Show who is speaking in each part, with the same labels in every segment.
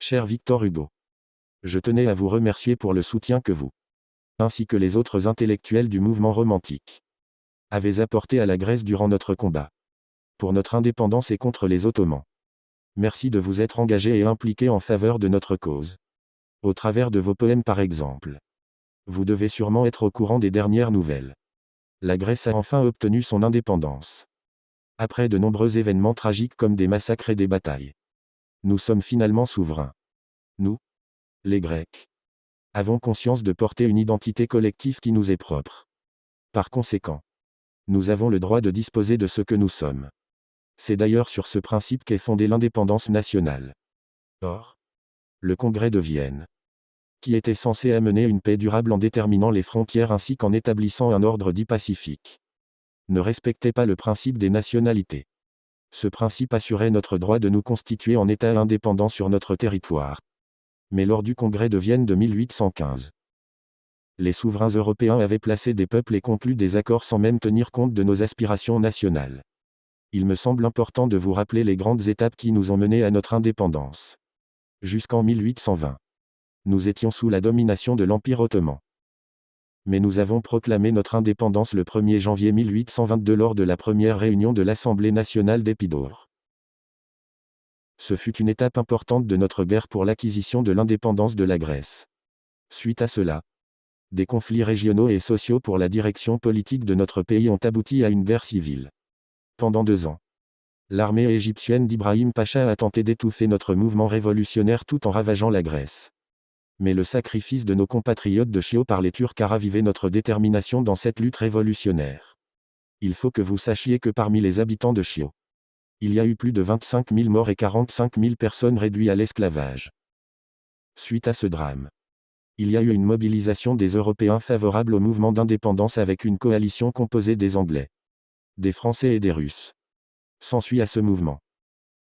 Speaker 1: Cher Victor Hugo, je tenais à vous remercier pour le soutien que vous, ainsi que les autres intellectuels du mouvement romantique, avez apporté à la Grèce durant notre combat pour notre indépendance et contre les Ottomans. Merci de vous être engagé et impliqué en faveur de notre cause, au travers de vos poèmes par exemple. Vous devez sûrement être au courant des dernières nouvelles. La Grèce a enfin obtenu son indépendance. Après de nombreux événements tragiques comme des massacres et des batailles, nous sommes finalement souverains. Nous, les Grecs, avons conscience de porter une identité collective qui nous est propre. Par conséquent, nous avons le droit de disposer de ce que nous sommes. C'est d'ailleurs sur ce principe qu'est fondée l'indépendance nationale. Or, le Congrès de Vienne, qui était censé amener une paix durable en déterminant les frontières ainsi qu'en établissant un ordre dit pacifique, ne respectait pas le principe des nationalités. Ce principe assurait notre droit de nous constituer en État indépendant sur notre territoire. Mais lors du Congrès de Vienne de 1815, les souverains européens avaient placé des peuples et conclu des accords sans même tenir compte de nos aspirations nationales. Il me semble important de vous rappeler les grandes étapes qui nous ont menés à notre indépendance. Jusqu'en 1820, nous étions sous la domination de l'Empire ottoman. Mais nous avons proclamé notre indépendance le 1er janvier 1822 lors de la première réunion de l'Assemblée nationale d'Épidaure. Ce fut une étape importante de notre guerre pour l'acquisition de l'indépendance de la Grèce. Suite à cela, des conflits régionaux et sociaux pour la direction politique de notre pays ont abouti à une guerre civile. Pendant 2 ans, l'armée égyptienne d'Ibrahim Pacha a tenté d'étouffer notre mouvement révolutionnaire tout en ravageant la Grèce. Mais le sacrifice de nos compatriotes de Chio par les Turcs a ravivé notre détermination dans cette lutte révolutionnaire. Il faut que vous sachiez que parmi les habitants de Chio, il y a eu plus de 25 000 morts et 45 000 personnes réduites à l'esclavage. Suite à ce drame, il y a eu une mobilisation des Européens favorable au mouvement d'indépendance avec une coalition composée des Anglais, des Français et des Russes. S'ensuit à ce mouvement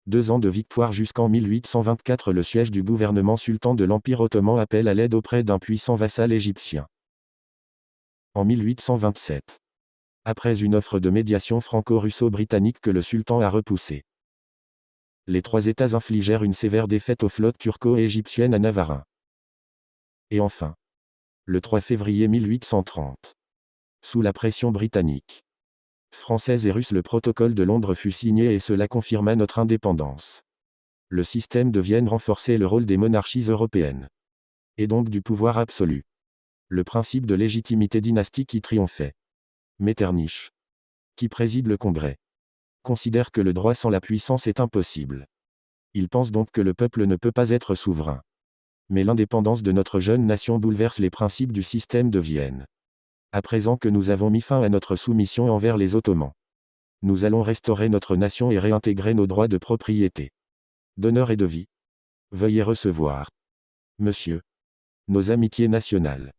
Speaker 1: 2 ans de victoire jusqu'en 1824. Le siège du gouvernement sultan de l'Empire ottoman appelle à l'aide auprès d'un puissant vassal égyptien. En 1827, après une offre de médiation franco-russo-britannique que le sultan a repoussée, les 3 États infligèrent une sévère défaite aux flottes turco-égyptiennes à Navarin. Et enfin, le 3 février 1830, sous la pression britannique, française et russe, le protocole de Londres fut signé et cela confirma notre indépendance. Le système de Vienne renforçait le rôle des monarchies européennes, et donc du pouvoir absolu. Le principe de légitimité dynastique y triomphait. Metternich, qui préside le Congrès, considère que le droit sans la puissance est impossible. Il pense donc que le peuple ne peut pas être souverain. Mais l'indépendance de notre jeune nation bouleverse les principes du système de Vienne. À présent que nous avons mis fin à notre soumission envers les Ottomans, nous allons restaurer notre nation et réintégrer nos droits de propriété, d'honneur et de vie. Veuillez recevoir, monsieur, nos amitiés nationales.